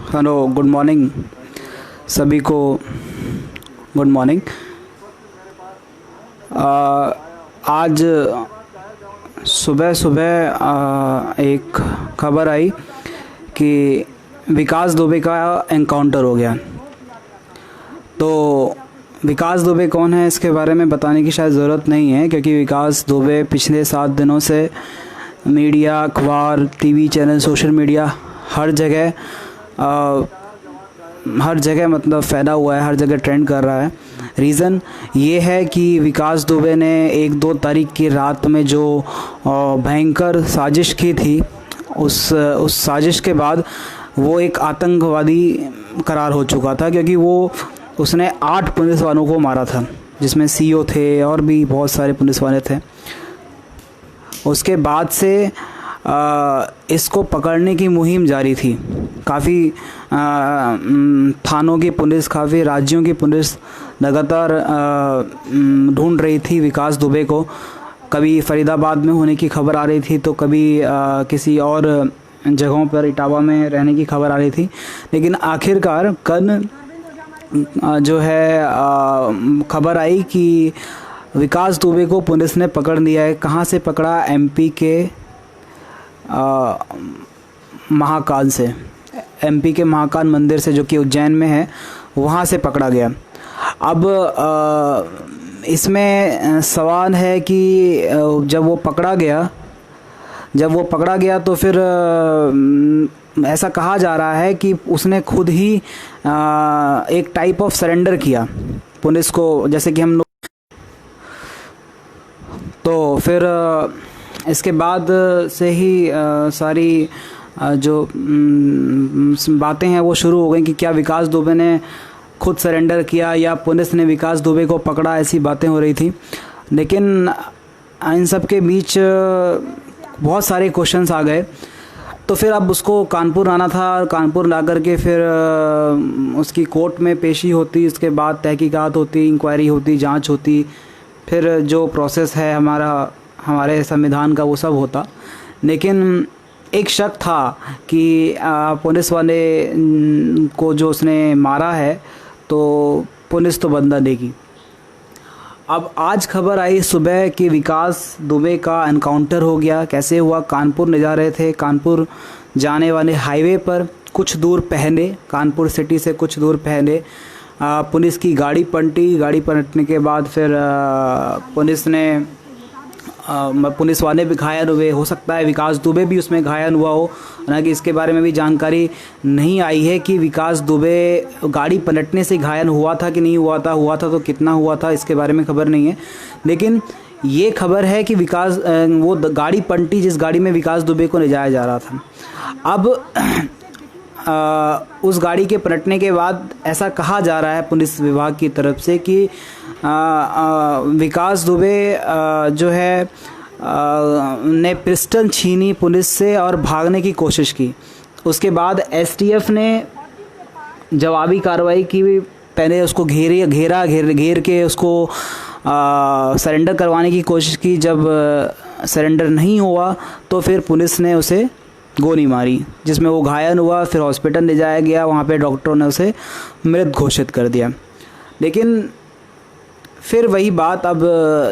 Hello, good morning सभी को। Good morning. आज सुबह सुबह एक खबर आई कि विकास दुबे का एनकाउंटर हो गया। तो विकास दुबे कौन है इसके बारे में बताने की शायद ज़रूरत नहीं है, क्योंकि विकास दुबे पिछले 7 दिनों से मीडिया, अखबार, टीवी चैनल, सोशल मीडिया हर जगह मतलब फैला हुआ है, हर जगह ट्रेंड कर रहा है। रीज़न ये है कि विकास दुबे ने 1-2 तारीख की रात में जो भयंकर साजिश की थी, उस साजिश के बाद वो एक आतंकवादी करार हो चुका था, क्योंकि उसने 8 पुलिस वालों को मारा था, जिसमें सीओ थे और भी बहुत सारे पुलिस वाले थे। उसके बाद से इसको पकड़ने की मुहिम जारी थी। काफ़ी थानों की पुलिस, काफ़ी राज्यों की पुलिस लगातार ढूंढ रही थी विकास दुबे को। कभी फरीदाबाद में होने की खबर आ रही थी, तो कभी किसी और जगहों पर इटावा में रहने की खबर आ रही थी। लेकिन आखिरकार कल जो है खबर आई कि विकास दुबे को पुलिस ने पकड़ लिया है। कहाँ से पकड़ा? एमपी के महाकाल से, एमपी के महाकाल मंदिर से, जो कि उज्जैन में है, वहाँ से पकड़ा गया। अब इसमें सवाल है कि जब वो पकड़ा गया तो फिर ऐसा कहा जा रहा है कि उसने खुद ही एक टाइप ऑफ सरेंडर किया पुलिस को, जैसे कि हम लोग। तो फिर इसके बाद से ही सारी जो बातें हैं वो शुरू हो गई कि क्या विकास दुबे ने खुद सरेंडर किया या पुलिस ने विकास दुबे को पकड़ा, ऐसी बातें हो रही थी। लेकिन इन सब के बीच बहुत सारे क्वेश्चंस आ गए। तो फिर अब उसको कानपुर आना था, और कानपुर ला कर के फिर उसकी कोर्ट में पेशी होती, उसके बाद तहकीकात होती, इंक्वायरी होती, जांच होती, फिर जो प्रोसेस है हमारे संविधान का वो सब होता। लेकिन एक शक था कि पुलिस वाले को जो उसने मारा है, तो पुलिस तो बदला देगी। अब आज खबर आई सुबह कि विकास दुबे का एनकाउंटर हो गया। कैसे हुआ? कानपुर ले जा रहे थे, कानपुर जाने वाले हाईवे पर कुछ दूर पहले, कानपुर सिटी से कुछ दूर पहले पुलिस की गाड़ी पलटी। गाड़ी पलटने के बाद फिर पुलिस वाले भी घायल हुए। हो सकता है विकास दुबे भी उसमें घायल हुआ हो, हालांकि इसके बारे में भी जानकारी नहीं आई है कि विकास दुबे गाड़ी पलटने से घायल हुआ था कि नहीं हुआ था तो कितना हुआ था, इसके बारे में खबर नहीं है। लेकिन ये खबर है कि वो गाड़ी पलटी जिस गाड़ी में विकास दुबे को ले जाया जा रहा था। अब उस गाड़ी के पलटने के बाद ऐसा कहा जा रहा है पुलिस विभाग की तरफ से कि विकास दुबे जो है ने पिस्टल छीनी पुलिस से और भागने की कोशिश की। उसके बाद एसटीएफ ने जवाबी कार्रवाई की। पहले उसको घेर के उसको सरेंडर करवाने की कोशिश की। जब सरेंडर नहीं हुआ तो फिर पुलिस ने उसे गोली मारी, जिसमें वो घायल हुआ। फिर हॉस्पिटल ले जाया गया, वहाँ पे डॉक्टरों ने उसे मृत घोषित कर दिया। लेकिन फिर वही बात, अब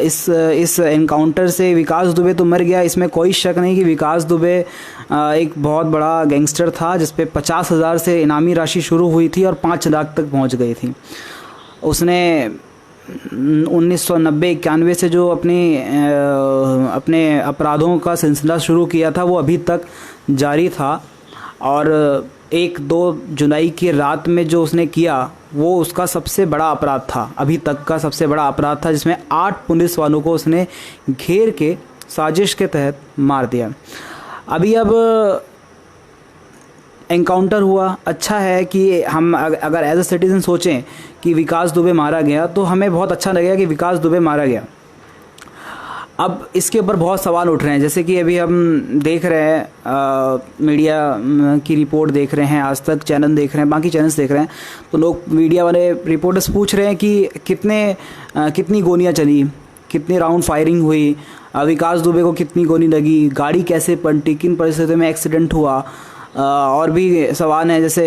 इस एनकाउंटर से विकास दुबे तो मर गया, इसमें कोई शक नहीं कि विकास दुबे एक बहुत बड़ा गैंगस्टर था, जिस पे 50,000 से इनामी राशि शुरू हुई थी और 5 लाख तक पहुंच गई थी। उसने 1990-91 से जो अपने अपराधों का सिलसिला शुरू किया था, वो अभी तक जारी था। और 1-2 जुलाई की रात में जो उसने किया, वो उसका सबसे बड़ा अपराध था, अभी तक का सबसे बड़ा अपराध था, जिसमें 8 पुलिस वालों को उसने घेर के साजिश के तहत मार दिया। अब एनकाउंटर हुआ। अच्छा है कि हम अगर एज ए सिटीज़न सोचें कि विकास दुबे मारा गया, तो हमें बहुत अच्छा लगेगा कि विकास दुबे मारा गया। अब इसके ऊपर बहुत सवाल उठ रहे हैं, जैसे कि अभी हम देख रहे हैं मीडिया की रिपोर्ट देख रहे हैं, आज तक चैनल देख रहे हैं, बाकी चैनल्स देख रहे हैं, तो लोग मीडिया वाले रिपोर्टर्स पूछ रहे हैं कि कितनी गोलियां चली, कितने राउंड फायरिंग हुई, विकास दुबे को कितनी गोली लगी, गाड़ी कैसे पलटी, किन परिस्थितियों में एक्सीडेंट हुआ। और भी सवाल हैं, जैसे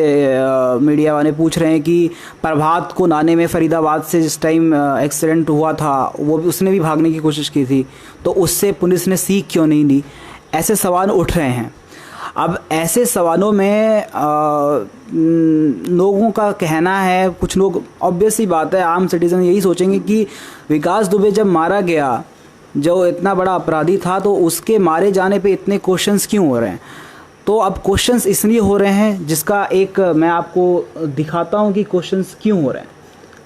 मीडिया वाले पूछ रहे हैं कि प्रभात को नाने में फरीदाबाद से जिस टाइम एक्सीडेंट हुआ था वो भी उसने भी भागने की कोशिश की थी, तो उससे पुलिस ने सीख क्यों नहीं ली। ऐसे सवाल उठ रहे हैं। अब ऐसे सवालों में लोगों का कहना है, कुछ लोग, ऑब्वियस सी बात है, आम सिटीजन यही सोचेंगे कि विकास दुबे जब मारा गया, जो इतना बड़ा अपराधी था, तो उसके मारे जाने पे इतने क्वेश्चंस क्यों हो रहे हैं। तो अब क्वेश्चंस इसलिए हो रहे हैं, जिसका एक मैं आपको दिखाता हूं कि क्वेश्चंस क्यों हो रहे हैं।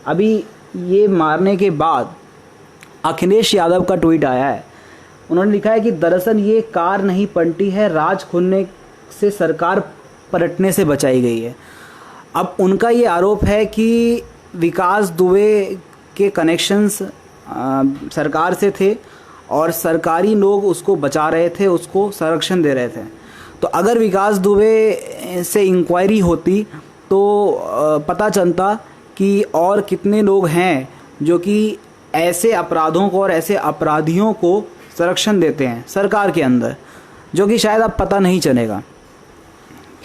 अभी ये मारने के बाद अखिलेश यादव का ट्वीट आया है। उन्होंने लिखा है कि दरअसल ये कार नहीं पलटी है, राज खुलने से सरकार पलटने से बचाई गई है। अब उनका ये आरोप है कि विकास दुबे के कनेक्शंस सरकार से थे और सरकारी लोग उसको बचा रहे थे, उसको संरक्षण दे रहे थे। तो अगर विकास दुबे से इंक्वायरी होती तो पता चलता कि और कितने लोग हैं जो कि ऐसे अपराधों को और ऐसे अपराधियों को संरक्षण देते हैं सरकार के अंदर, जो कि शायद अब पता नहीं चलेगा।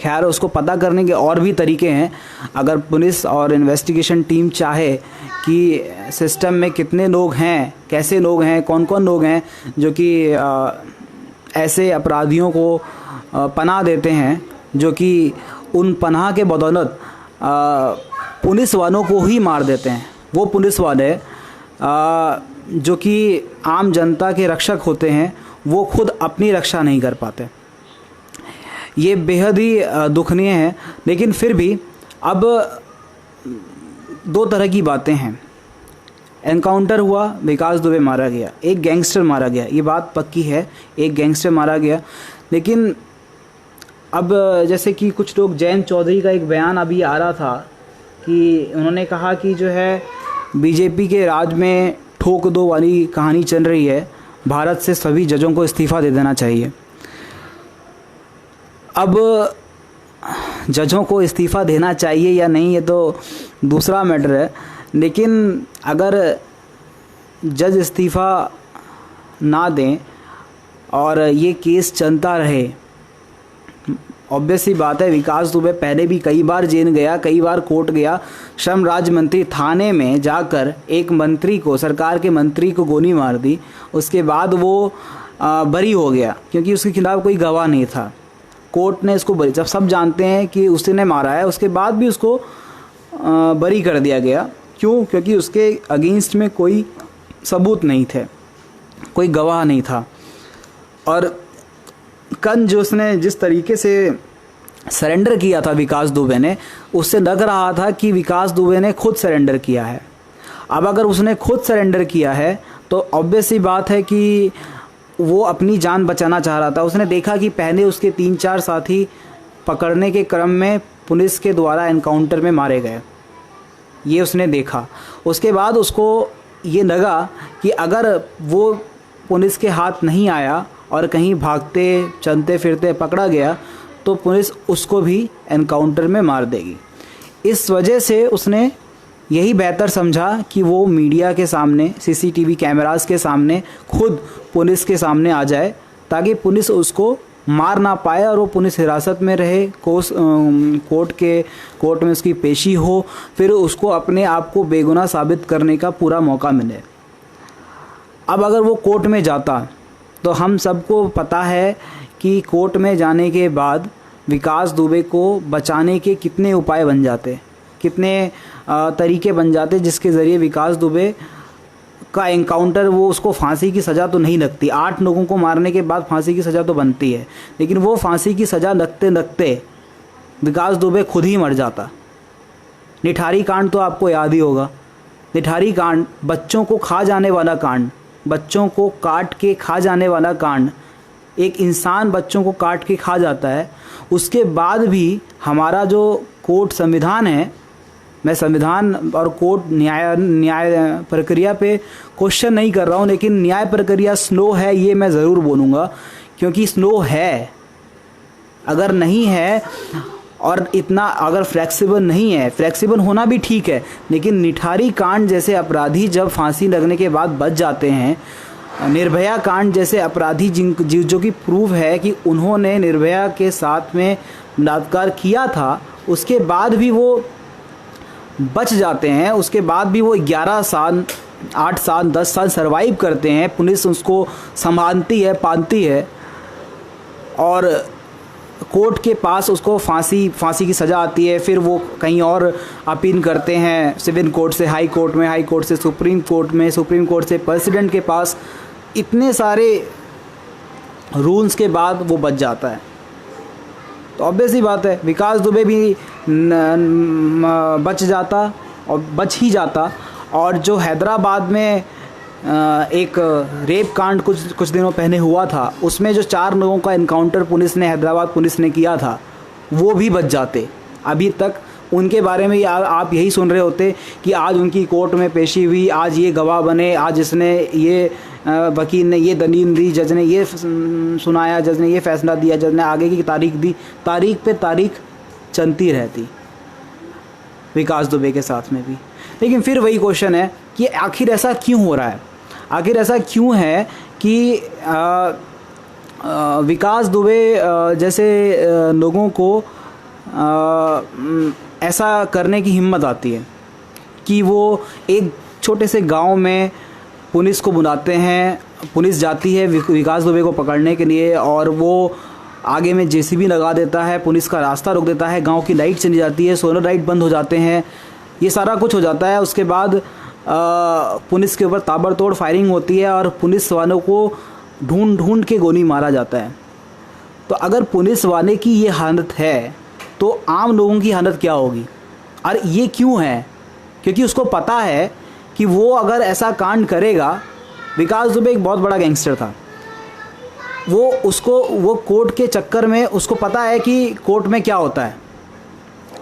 खैर, उसको पता करने के और भी तरीके हैं। अगर पुलिस और इन्वेस्टिगेशन टीम चाहे कि सिस्टम में कितने लोग हैं, कैसे लोग हैं, कौन कौन लोग हैं जो कि ऐसे अपराधियों को पनाह देते हैं, जो कि उन पनाह के बदौलत पुलिस वालों को ही मार देते हैं। वो पुलिस वाले जो कि आम जनता के रक्षक होते हैं, वो खुद अपनी रक्षा नहीं कर पाते। ये बेहद ही दुखनीय है। लेकिन फिर भी अब दो तरह की बातें हैं। एनकाउंटर हुआ, विकास दुबे मारा गया, एक गैंगस्टर मारा गया, ये बात पक्की है, एक गैंगस्टर मारा गया। लेकिन अब जैसे कि कुछ लोग, जयंत चौधरी का एक बयान अभी आ रहा था कि उन्होंने कहा कि जो है बीजेपी के राज में ठोक दो वाली कहानी चल रही है, भारत से सभी जजों को इस्तीफ़ा दे देना चाहिए। अब जजों को इस्तीफ़ा देना चाहिए या नहीं, ये तो दूसरा मैटर है। लेकिन अगर जज इस्तीफ़ा ना दें और ये केस चलता रहे, ऑब्वियस सी बात है, विकास दुबे पहले भी कई बार जेल गया, कई बार कोर्ट गया। श्रम राज्य मंत्री थाने में जाकर एक मंत्री को, सरकार के मंत्री को गोली मार दी, उसके बाद वो बरी हो गया क्योंकि उसके खिलाफ कोई गवाह नहीं था। कोर्ट ने इसको बरी, जब सब जानते हैं कि उसने मारा है, उसके बाद भी उसको बरी कर दिया गया। क्यों? क्योंकि उसके अगेंस्ट में कोई सबूत नहीं थे, कोई गवाह नहीं था। और कल जो उसने जिस तरीके से सरेंडर किया था विकास दुबे ने, उससे लग रहा था कि विकास दुबे ने खुद सरेंडर किया है। अब अगर उसने खुद सरेंडर किया है तो ऑब्वियस सी बात है कि वो अपनी जान बचाना चाह रहा था। उसने देखा कि पहले उसके 3-4 साथी पकड़ने के क्रम में पुलिस के द्वारा एनकाउंटर में मारे गए, ये उसने देखा। उसके बाद उसको ये लगा कि अगर वो पुलिस के हाथ नहीं आया और कहीं भागते चलते फिरते पकड़ा गया तो पुलिस उसको भी एनकाउंटर में मार देगी। इस वजह से उसने यही बेहतर समझा कि वो मीडिया के सामने, सीसीटीवी कैमरास के सामने, खुद पुलिस के सामने आ जाए, ताकि पुलिस उसको मार ना पाए और वो पुलिस हिरासत में रहे, कोर्ट में उसकी पेशी हो, फिर उसको अपने आप को बेगुनाह साबित करने का पूरा मौका मिले। अब अगर वो कोर्ट में जाता तो हम सबको पता है कि कोर्ट में जाने के बाद विकास दुबे को बचाने के कितने उपाय बन जाते, कितने तरीके बन जाते, जिसके ज़रिए विकास दुबे का एनकाउंटर, वो उसको फांसी की सज़ा तो नहीं लगती। 8 लोगों को मारने के बाद फांसी की सज़ा तो बनती है, लेकिन वो फांसी की सज़ा लगते लगते विकास दुबे खुद ही मर जाता। निठारी कांड तो आपको याद ही होगा। निठारी कांड, बच्चों को खा जाने वाला कांड, बच्चों को काट के खा जाने वाला कांड। एक इंसान बच्चों को काट के खा जाता है, उसके बाद भी हमारा जो कोर्ट संविधान है मैं संविधान और कोर्ट न्याय प्रक्रिया पे क्वेश्चन नहीं कर रहा हूँ, लेकिन न्याय प्रक्रिया स्लो है ये मैं ज़रूर बोलूँगा, क्योंकि स्लो है। अगर नहीं है और इतना अगर फ्लेक्सिबल नहीं है, फ्लेक्सिबल होना भी ठीक है, लेकिन निठारी कांड जैसे अपराधी जब फांसी लगने के बाद बच जाते हैं, निर्भया कांड जैसे अपराधी जो कि प्रूव है कि उन्होंने निर्भया के साथ में बलात्कार किया था, उसके बाद भी वो बच जाते हैं, उसके बाद भी वो 11 साल 8 साल 10 साल सर्वाइव करते हैं, पुलिस उसको संभालती है, पालती है और कोर्ट के पास उसको फांसी की सज़ा आती है। फिर वो कहीं और अपील करते हैं, सिविल कोर्ट से हाई कोर्ट में, हाई कोर्ट से सुप्रीम कोर्ट में, सुप्रीम कोर्ट से प्रेसिडेंट के पास, इतने सारे रूल्स के बाद वो बच जाता है। तो ऑब्वियस ही बात है विकास दुबे भी बच जाता और बच ही जाता। और जो हैदराबाद में एक रेप कांड कुछ दिनों पहले हुआ था, उसमें जो 4 लोगों का इनकाउंटर पुलिस ने, हैदराबाद पुलिस ने किया था, वो भी बच जाते। अभी तक उनके बारे में आप यही सुन रहे होते कि आज उनकी कोर्ट में पेशी हुई, आज ये गवाह बने, आज इसने ये वकील ने ये दलील दी, जज ने ये सुनाया, जज ने ये फैसला दिया, जज ने आगे की तारीख दी। तारीख पे तारीख चलती रहती विकास दुबे के साथ में भी। लेकिन फिर वही क्वेश्चन है कि आखिर ऐसा क्यों हो रहा है? आखिर ऐसा क्यों है कि विकास दुबे जैसे लोगों को ऐसा करने की हिम्मत आती है कि वो एक छोटे से गांव में पुलिस को बुलाते हैं, पुलिस जाती है विकास दुबे को पकड़ने के लिए और वो आगे में जेसीबी लगा देता है, पुलिस का रास्ता रोक देता है, गांव की लाइट चली जाती है, सोलर लाइट बंद हो जाते हैं, ये सारा कुछ हो जाता है। उसके बाद पुलिस के ऊपर ताबड़तोड़ फायरिंग होती है और पुलिस वालों को ढूंढ के गोली मारा जाता है। तो अगर पुलिस वाले की ये हालत है तो आम लोगों की हालत क्या होगी? और ये क्यों है? क्योंकि उसको पता है कि वो अगर ऐसा कांड करेगा, विकास दुबे एक बहुत बड़ा गैंगस्टर था, वो कोर्ट के चक्कर में उसको पता है कि कोर्ट में क्या होता है,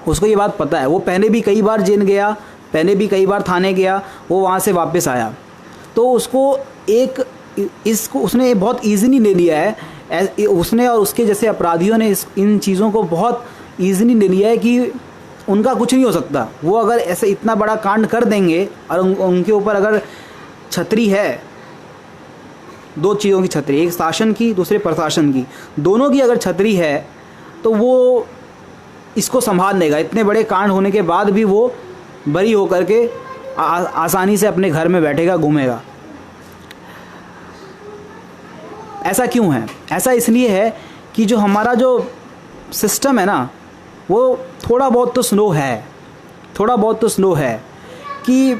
उसको ये बात पता है। वो पहले भी कई बार जेल गया, पहले भी कई बार थाने गया, वो वहाँ से वापस आया, तो उसने बहुत ईजीली ले लिया है। उसने और उसके जैसे अपराधियों ने इन चीज़ों को बहुत ईजीली ले लिया है कि उनका कुछ नहीं हो सकता। वो अगर ऐसे इतना बड़ा कांड कर देंगे और उनके ऊपर अगर छतरी है, 2 चीज़ों की छतरी, एक शासन की, दूसरे प्रशासन की, दोनों की अगर छतरी है तो वो इसको संभाल लेगा। इतने बड़े कांड होने के बाद भी वो बरी होकर के आसानी से अपने घर में बैठेगा, घूमेगा। ऐसा क्यों है? ऐसा इसलिए है कि जो हमारा जो सिस्टम है ना, वो थोड़ा बहुत तो स्लो है, कि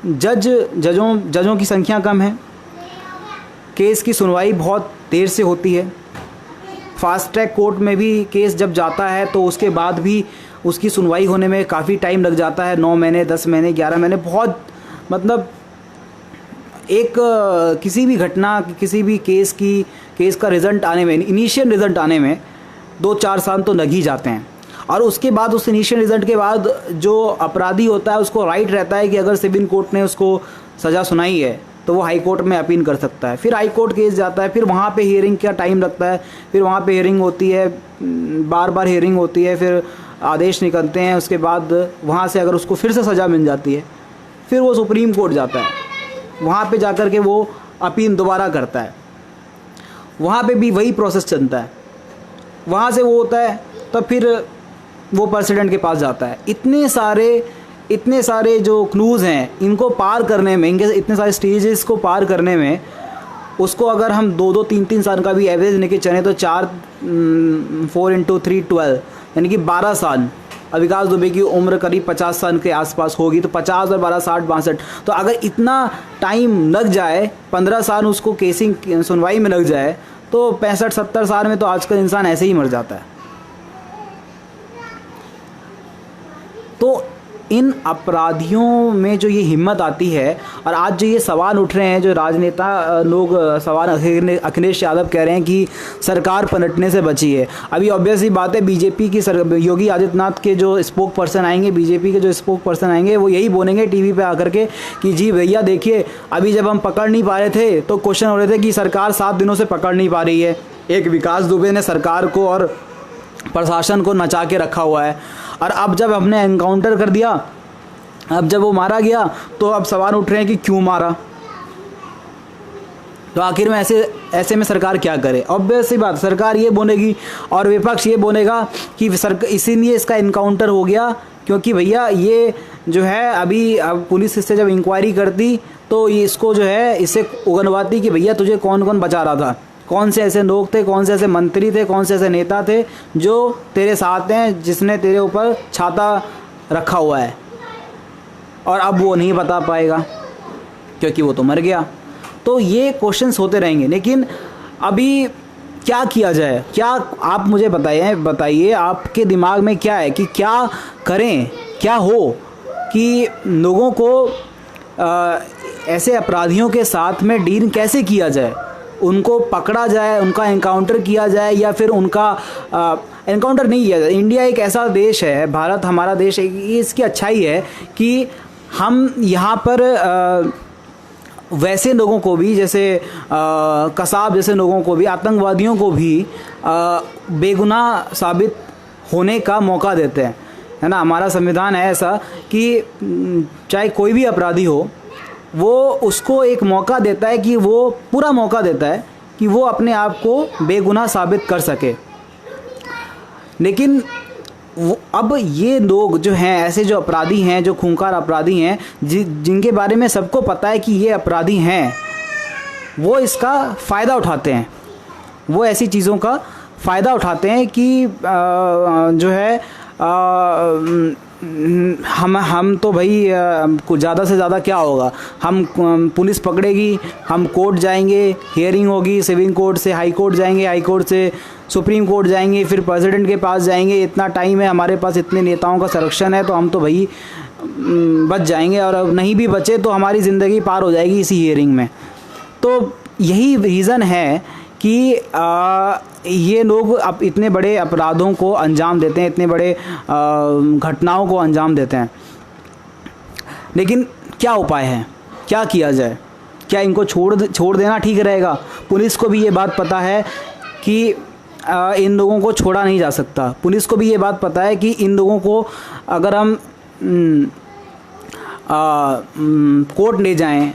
जजों की संख्या कम है, केस की सुनवाई बहुत देर से होती है। फास्ट ट्रैक कोर्ट में भी केस जब जाता है तो उसके बाद भी उसकी सुनवाई होने में काफ़ी टाइम लग जाता है, 9 महीने, 10 महीने, 11 महीने, बहुत मतलब एक किसी भी घटना, किसी भी केस का रिजल्ट आने में, इनिशियल रिजल्ट आने में 2-4 साल तो लग ही जाते हैं। और उसके बाद उस इनिशियल रिजल्ट के बाद जो अपराधी होता है उसको राइट रहता है कि अगर सिविल कोर्ट ने उसको सज़ा सुनाई है तो वो हाई कोर्ट में अपील कर सकता है। फिर हाई कोर्ट केस जाता है, फिर वहाँ पे हियरिंग का टाइम लगता है, फिर वहाँ पे हियरिंग होती है, बार हियरिंग होती है, फिर आदेश निकलते हैं। उसके बाद वहाँ से अगर उसको फिर से सज़ा मिल जाती है, फिर वो सुप्रीम कोर्ट जाता है, वहाँ पे जाकर के वो अपील दोबारा करता है, वहाँ पे भी वही प्रोसेस चलता है। वहाँ से वो होता है तब फिर वो प्रेसिडेंट के पास जाता है। इतने सारे जो क्लूज़ हैं, इनको पार करने में, इनके इतने सारे स्टेजेस को पार करने में उसको अगर हम 2-2, 3-3 साल का भी एवरेज लेके चलें तो 4 × 3 12, यानी कि 12 साल। अब विकास दुबे की उम्र करीब 50 साल के आसपास होगी, तो 50 और 12 60 62। तो अगर इतना टाइम लग जाए, 15 साल उसको केसिंग सुनवाई में लग जाए, तो 65-70 साल में तो आजकल इंसान ऐसे ही मर जाता है। तो इन अपराधियों में जो ये हिम्मत आती है, और आज जो ये सवाल उठ रहे हैं, जो राजनेता लोग सवाल, अखिलेश यादव कह रहे हैं कि सरकार पलटने से बची है। अभी ऑब्वियसली बात है, बीजेपी की योगी आदित्यनाथ के जो स्पोक पर्सन आएंगे, बीजेपी के जो स्पोक पर्सन आएंगे, वो यही बोलेंगे टीवी पे आकर के कि जी भैया देखिए, अभी जब हम पकड़ नहीं पा रहे थे तो क्वेश्चन हो रहे थे कि सरकार 7 दिनों से पकड़ नहीं पा रही है। एक विकास दुबे ने सरकार को और प्रशासन को नचा के रखा हुआ है, और अब जब हमने एनकाउंटर कर दिया, अब जब वो मारा गया तो अब सवाल उठ रहे हैं कि क्यों मारा। तो आखिर में ऐसे में सरकार क्या करे? ऑब्वियस सी बात, सरकार ये बोलेगी और विपक्ष ये बोलेगा कि इसीलिए इसका इनकाउंटर हो गया क्योंकि भैया ये जो है अभी अब पुलिस इससे जब इंक्वायरी करती तो ये इसको जो है इससे उगलवाती कि भैया तुझे कौन कौन बचा रहा था, कौन से ऐसे लोग थे, कौन से ऐसे मंत्री थे, कौन से ऐसे नेता थे जो तेरे साथ हैं, जिसने तेरे ऊपर छाता रखा हुआ है। और अब वो नहीं बता पाएगा क्योंकि वो तो मर गया। तो ये क्वेश्चंस होते रहेंगे, लेकिन अभी क्या किया जाए? क्या आप मुझे बताइए आपके दिमाग में क्या है कि क्या करें, क्या हो कि लोगों को ऐसे अपराधियों के साथ में डील कैसे किया जाए, उनको पकड़ा जाए, उनका एनकाउंटर किया जाए, या फिर उनका एनकाउंटर नहीं किया जाए। इंडिया एक ऐसा देश है, भारत हमारा देश है, ये इसकी अच्छाई है कि हम यहाँ पर वैसे लोगों को भी, जैसे कसाब जैसे लोगों को भी, आतंकवादियों को भी बेगुनाह साबित होने का मौका देते हैं, है ना। हमारा संविधान है ऐसा कि चाहे कोई भी अपराधी हो, वो उसको एक मौका देता है कि वो पूरा मौका देता है कि वो अपने आप को बेगुनाह साबित कर सके। लेकिन अब ये लोग जो हैं, ऐसे जो अपराधी हैं, जो खूंखार अपराधी हैं, जिनके बारे में सबको पता है कि ये अपराधी हैं, वो इसका फ़ायदा उठाते हैं। वो ऐसी चीज़ों का फ़ायदा उठाते हैं कि जो है हम तो भाई कुछ ज़्यादा से ज़्यादा क्या होगा, हम पुलिस पकड़ेगी, हम कोर्ट जाएंगे, हियरिंग होगी, सिविल कोर्ट से हाई कोर्ट जाएंगे, हाई कोर्ट से सुप्रीम कोर्ट जाएंगे, फिर प्रेसिडेंट के पास जाएंगे, इतना टाइम है हमारे पास, इतने नेताओं का संरक्षण है, तो हम तो भाई बच जाएंगे, और अब नहीं भी बचे तो हमारी ज़िंदगी पार हो जाएगी इसी हियरिंग में। तो यही रीज़न है कि ये लोग अब इतने बड़े अपराधों को अंजाम देते हैं, इतने बड़े घटनाओं को अंजाम देते हैं। लेकिन क्या उपाय है, क्या किया जाए? क्या इनको छोड़ देना ठीक रहेगा? पुलिस को भी ये बात पता है कि इन लोगों को छोड़ा नहीं जा सकता। पुलिस को भी ये बात पता है कि इन लोगों को अगर हम कोर्ट ले जाएं,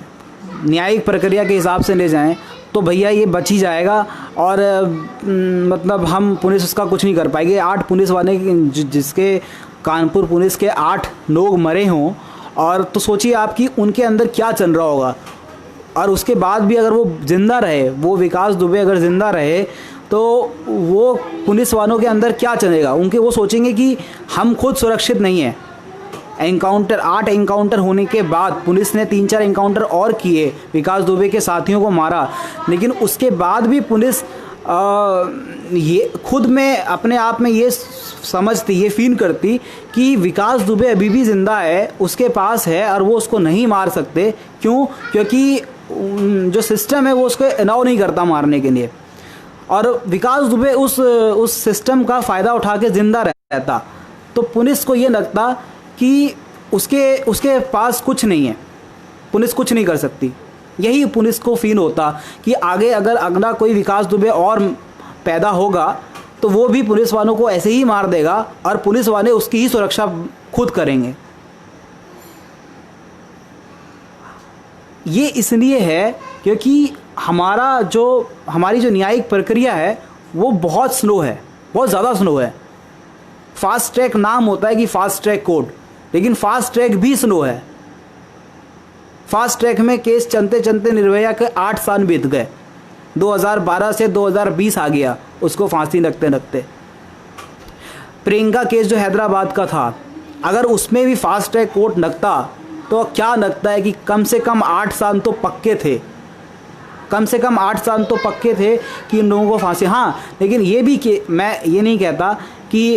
न्यायिक प्रक्रिया के हिसाब से ले जाएं, तो भैया ये बच ही जाएगा, और मतलब हम पुलिस उसका कुछ नहीं कर पाएगी। 8 पुलिस वाले, जिसके कानपुर पुलिस के 8 लोग मरे हों, और तो सोचिए आप कि उनके अंदर क्या चल रहा होगा। और उसके बाद भी अगर वो ज़िंदा रहे, वो विकास दुबे अगर ज़िंदा रहे, तो वो पुलिस वालों के अंदर क्या चलेगा? उनके वो सोचेंगे कि हम खुद सुरक्षित नहीं हैं। 8 एनकाउंटर होने के बाद पुलिस ने 3-4 एनकाउंटर और किए, विकास दुबे के साथियों को मारा, लेकिन उसके बाद भी पुलिस ये खुद में अपने आप में ये समझती, ये फील करती कि विकास दुबे अभी भी ज़िंदा है, उसके पास है, और वो उसको नहीं मार सकते। क्यों? क्योंकि जो सिस्टम है वो उसको अलाउ नहीं करता मारने के लिए, और विकास दुबे उस सिस्टम का फ़ायदा उठा के ज़िंदा रहता। तो पुलिस को ये लगता कि उसके पास कुछ नहीं है, पुलिस कुछ नहीं कर सकती। यही पुलिस को फील होता कि आगे अगर अगला कोई विकास दुबे और पैदा होगा तो वो भी पुलिस वालों को ऐसे ही मार देगा, और पुलिस वाले उसकी ही सुरक्षा खुद करेंगे। ये इसलिए है क्योंकि हमारी जो न्यायिक प्रक्रिया है वो बहुत स्लो है, बहुत ज़्यादा स्लो है। फास्ट ट्रैक नाम होता है कि फास्ट ट्रैक कोर्ट, लेकिन फास्ट ट्रैक भी स्लो है। फास्ट ट्रैक में केस चलते चलते निर्भया के 8 साल बीत गए, 2012 से 2020 आ गया उसको फांसी लगते लगते। प्रियंका केस जो हैदराबाद का था, अगर उसमें भी फास्ट ट्रैक कोर्ट लगता तो क्या लगता है कि कम से कम 8 साल तो पक्के थे, कम से कम 8 साल तो पक्के थे कि इन लोगों को फांसी। हाँ, लेकिन ये भी कि मैं ये नहीं कहता कि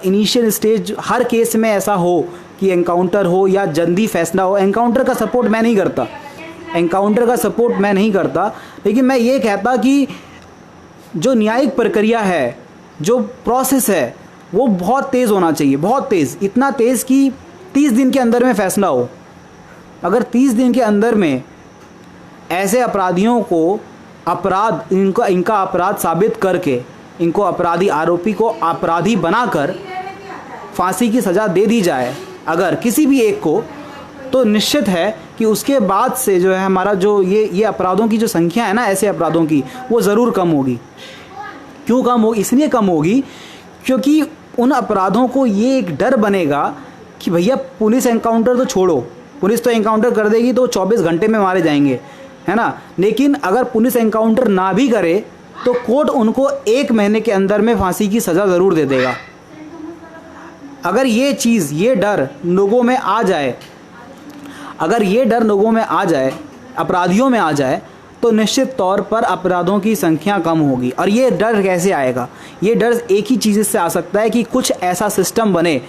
इनिशियल स्टेज हर केस में ऐसा हो कि एनकाउंटर हो या जल्दी फैसला हो, एनकाउंटर का सपोर्ट मैं नहीं करता, एनकाउंटर का सपोर्ट मैं नहीं करता, लेकिन मैं ये कहता कि जो न्यायिक प्रक्रिया है, जो प्रोसेस है, वो बहुत तेज़ होना चाहिए, बहुत तेज़, इतना तेज़ कि 30 दिन के अंदर में फैसला हो। अगर 30 दिन के अंदर में ऐसे अपराधियों को इनका अपराध साबित करके, इनको अपराधी, आरोपी को अपराधी बनाकर फांसी की सज़ा दे दी जाए अगर किसी भी एक को, तो निश्चित है कि उसके बाद से जो है हमारा जो ये अपराधों की जो संख्या है ना, ऐसे अपराधों की, वो ज़रूर कम होगी। क्यों कम होगी? इसलिए कम होगी क्योंकि उन अपराधों को ये एक डर बनेगा कि भैया पुलिस एनकाउंटर तो छोड़ो, पुलिस तो एनकाउंटर कर देगी तो 24 घंटे में मारे जाएंगे, है ना। लेकिन अगर पुलिस एनकाउंटर ना भी करे तो कोर्ट उनको 1 महीने के अंदर में फांसी की सज़ा ज़रूर दे देगा। अगर ये चीज़, ये डर लोगों में आ जाए, अगर ये डर लोगों में आ जाए, अपराधियों में आ जाए, तो निश्चित तौर पर अपराधों की संख्या कम होगी। और ये डर कैसे आएगा? ये डर एक ही चीज़ से आ सकता है कि कुछ ऐसा सिस्टम बने,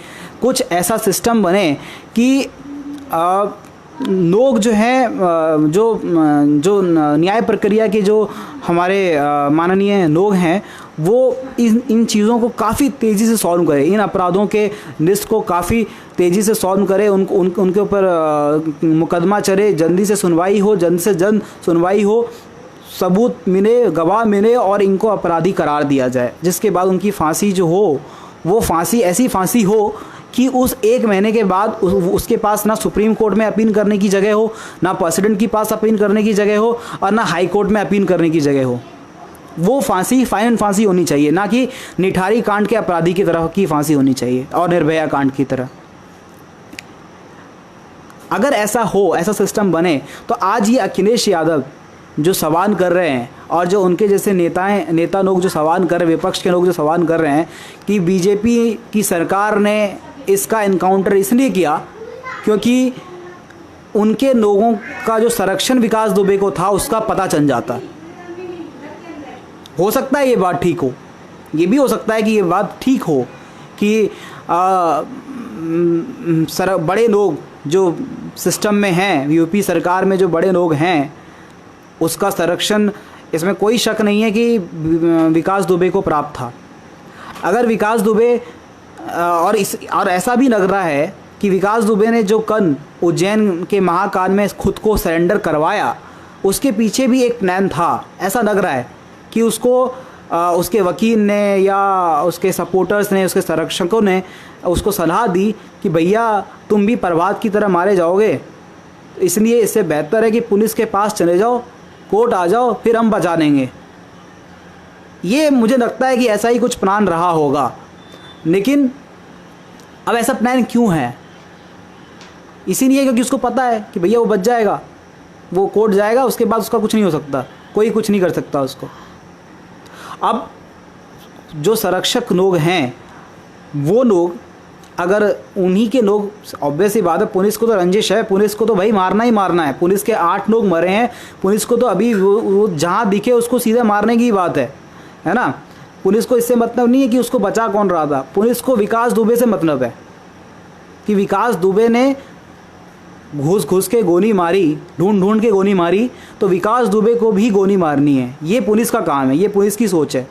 कुछ ऐसा सिस्टम बने कि लोग जो हैं, जो न्याय प्रक्रिया के जो हमारे माननीय लोग हैं, वो इन चीज़ों को काफ़ी तेज़ी से सॉल्व करें, इन अपराधों के लिस्ट को काफ़ी तेज़ी से सॉल्व करें, उनके ऊपर मुकदमा चले, जल्दी से सुनवाई हो, जल्द से जल्द सुनवाई हो, सबूत मिले, गवाह मिले और इनको अपराधी करार दिया जाए, जिसके बाद उनकी फांसी जो हो, वो फांसी ऐसी फांसी हो कि उस 1 महीने के बाद उसके पास ना सुप्रीम कोर्ट में अपील करने की जगह हो, ना प्रेसिडेंट के पास अपील करने की जगह हो, और ना हाई कोर्ट में अपील करने की जगह हो। वो फांसी फाइनल फांसी होनी चाहिए, ना कि निठारी कांड के अपराधी की तरह की फांसी होनी चाहिए और निर्भया कांड की तरह। अगर ऐसा हो, ऐसा सिस्टम बने, तो आज ये अखिलेश यादव जो सवाल कर रहे हैं और जो उनके जैसे नेता लोग जो सवाल कर रहे हैं, विपक्ष के लोग जो सवाल कर रहे हैं कि बीजेपी की सरकार ने इसका इनकाउंटर इसलिए किया क्योंकि उनके लोगों का जो संरक्षण विकास दुबे को था उसका पता चल जाता। हो सकता है ये बात ठीक हो, ये भी हो सकता है कि ये बात ठीक हो कि बड़े लोग जो सिस्टम में हैं, यूपी सरकार में जो बड़े लोग हैं, उसका संरक्षण, इसमें कोई शक नहीं है कि विकास दुबे को प्राप्त था। अगर विकास दुबे और ऐसा भी लग रहा है कि विकास दुबे ने जो कल उज्जैन के महाकाल में खुद को सरेंडर करवाया, उसके पीछे भी एक प्लान था। ऐसा लग रहा है कि उसको उसके वकील ने या उसके सपोर्टर्स ने, उसके संरक्षकों ने उसको सलाह दी कि भैया तुम भी प्रभात की तरह मारे जाओगे, इसलिए इससे बेहतर है कि पुलिस के पास चले जाओ, कोर्ट आ जाओ, फिर हम बचा लेंगे। ये मुझे लगता है कि ऐसा ही कुछ प्लान रहा होगा। लेकिन अब ऐसा प्लान क्यों है? इसीलिए क्योंकि उसको पता है कि भैया वो बच जाएगा, वो कोर्ट जाएगा, उसके बाद उसका कुछ नहीं हो सकता, कोई कुछ नहीं कर सकता उसको। अब जो संरक्षक लोग हैं, वो लोग अगर उन्हीं के लोग, ऑब्वियस ही बात है, पुलिस को तो रंजिश है, पुलिस को तो भाई मारना ही मारना है। पुलिस के 8 लोग मरे हैं, पुलिस को तो अभी वो जहाँ दिखे उसको सीधे मारने की बात है ना। पुलिस को इससे मतलब नहीं है कि उसको बचा कौन रहा था, पुलिस को विकास दुबे से मतलब है कि विकास दुबे ने घुस के गोली मारी, ढूंढ के गोली मारी, तो विकास दुबे को भी गोली मारनी है। ये पुलिस का काम है, ये पुलिस की सोच है।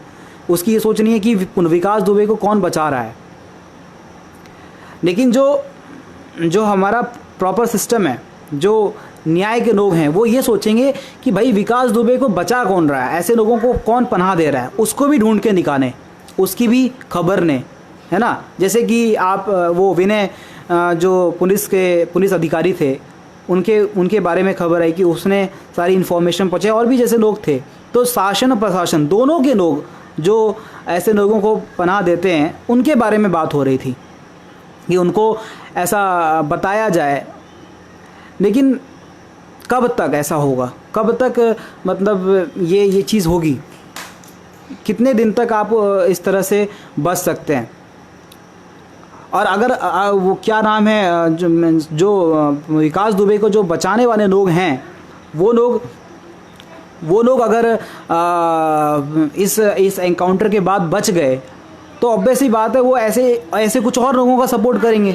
उसकी ये सोच नहीं है कि विकास दुबे को कौन बचा रहा है। लेकिन जो हमारा प्रॉपर सिस्टम है, जो न्याय के लोग हैं, वो ये सोचेंगे कि भाई विकास दुबे को बचा कौन रहा है, ऐसे लोगों को कौन पनाह दे रहा है, उसको भी ढूंढ के निकालें, उसकी भी खबर ने, है ना। जैसे कि आप वो विनय जो पुलिस अधिकारी थे, उनके बारे में खबर आई कि उसने सारी इन्फॉर्मेशन पहुँचाई, और भी जैसे लोग थे। तो शासन और प्रशासन दोनों के लोग जो ऐसे लोगों को पनाह देते हैं, उनके बारे में बात हो रही थी कि उनको ऐसा बताया जाए। लेकिन कब तक ऐसा होगा, कब तक मतलब ये चीज़ होगी, कितने दिन तक आप इस तरह से बच सकते हैं? और अगर वो क्या नाम है, जो विकास दुबे को जो बचाने वाले लोग हैं, वो लोग अगर इस एनकाउंटर के बाद बच गए, तो ऑब्वियस ही बात है वो ऐसे कुछ और लोगों का सपोर्ट करेंगे,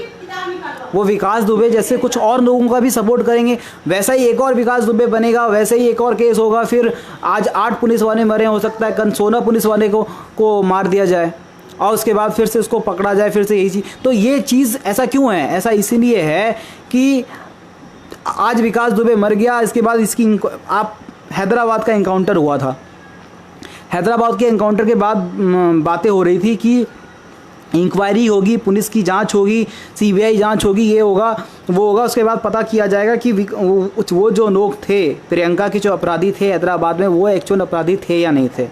वो विकास दुबे जैसे कुछ और लोगों का भी सपोर्ट करेंगे, वैसा ही एक और विकास दुबे बनेगा, वैसे ही एक और केस होगा, फिर आज 8 पुलिस वाले मरे, हो सकता है कल 16 पुलिस वाले को मार दिया जाए और उसके बाद फिर से उसको पकड़ा जाए, फिर से यही चीज़। तो ये चीज़ ऐसा क्यों है? ऐसा इसीलिए है कि आज विकास दुबे मर गया, इसके बाद इसकी आप हैदराबाद का एनकाउंटर हुआ था, हैदराबाद के एनकाउंटर के बाद बातें हो रही थी कि इंक्वायरी होगी, पुलिस की जांच होगी, सीबीआई जांच होगी, ये होगा वो होगा, उसके बाद पता किया जाएगा कि वो जो लोग थे, प्रियंका के जो अपराधी थे हैदराबाद में, वो एक्चुअल अपराधी थे या नहीं थे।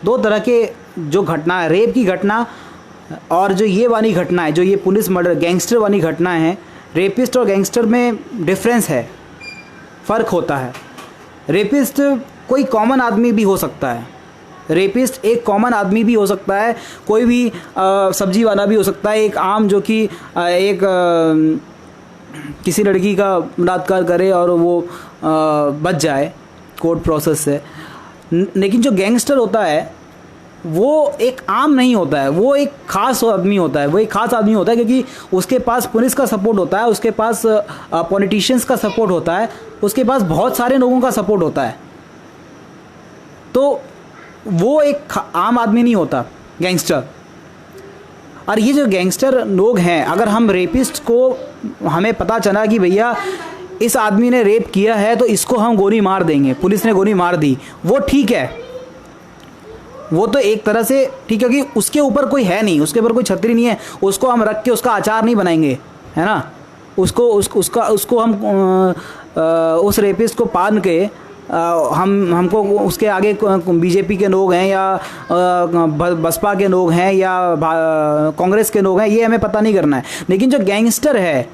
2 तरह के जो घटना है, रेप की घटना और जो ये वाली घटना है, जो ये पुलिस मर्डर गैंगस्टर वाली घटना है, रेपिस्ट और गैंगस्टर में डिफरेंस है, फ़र्क होता है। रेपिस्ट कोई कॉमन आदमी भी हो सकता है, रेपिस्ट एक कॉमन आदमी भी हो सकता है, कोई भी सब्जी वाला भी हो सकता है, एक आम जो कि किसी लड़की का बलात्कार करे और वो बच जाए कोर्ट प्रोसेस से। लेकिन जो गैंगस्टर होता है वो एक आम नहीं होता है, वो एक ख़ास आदमी होता है, वो एक ख़ास आदमी होता है क्योंकि उसके पास पुलिस का सपोर्ट होता है, उसके पास पॉलिटिशियंस का सपोर्ट होता है, उसके पास बहुत सारे लोगों का सपोर्ट होता है। तो वो एक आम आदमी नहीं होता गैंगस्टर। और ये जो गैंगस्टर लोग हैं, अगर हम रेपिस्ट को हमें पता चला कि भैया इस आदमी ने रेप किया है तो इसको हम गोली मार देंगे, पुलिस ने गोली मार दी, वो ठीक है, वो तो एक तरह से ठीक है, क्योंकि उसके ऊपर कोई है नहीं, उसके ऊपर कोई छतरी नहीं है, उसको हम रख के उसका अचार नहीं बनाएंगे, है ना। उसको हम उस रेपिस्ट को पाल के हमको उसके आगे बीजेपी के लोग हैं या बसपा के लोग हैं या कांग्रेस के लोग हैं, ये हमें पता नहीं करना है। लेकिन जो गैंगस्टर है